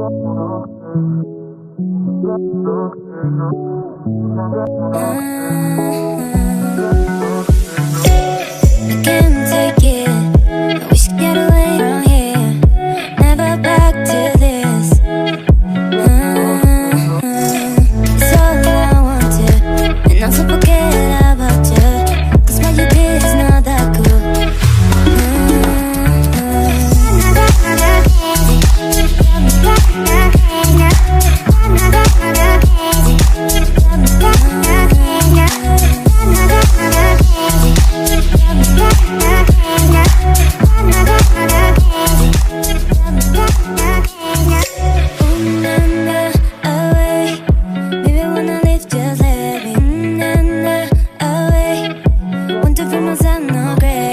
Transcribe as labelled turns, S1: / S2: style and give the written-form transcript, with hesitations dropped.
S1: can't take it. We should get away from here. Never back to this. It's all I wanted, and also forget about you. 'Cause what you did is not that cool. Away, want to feel myself no great.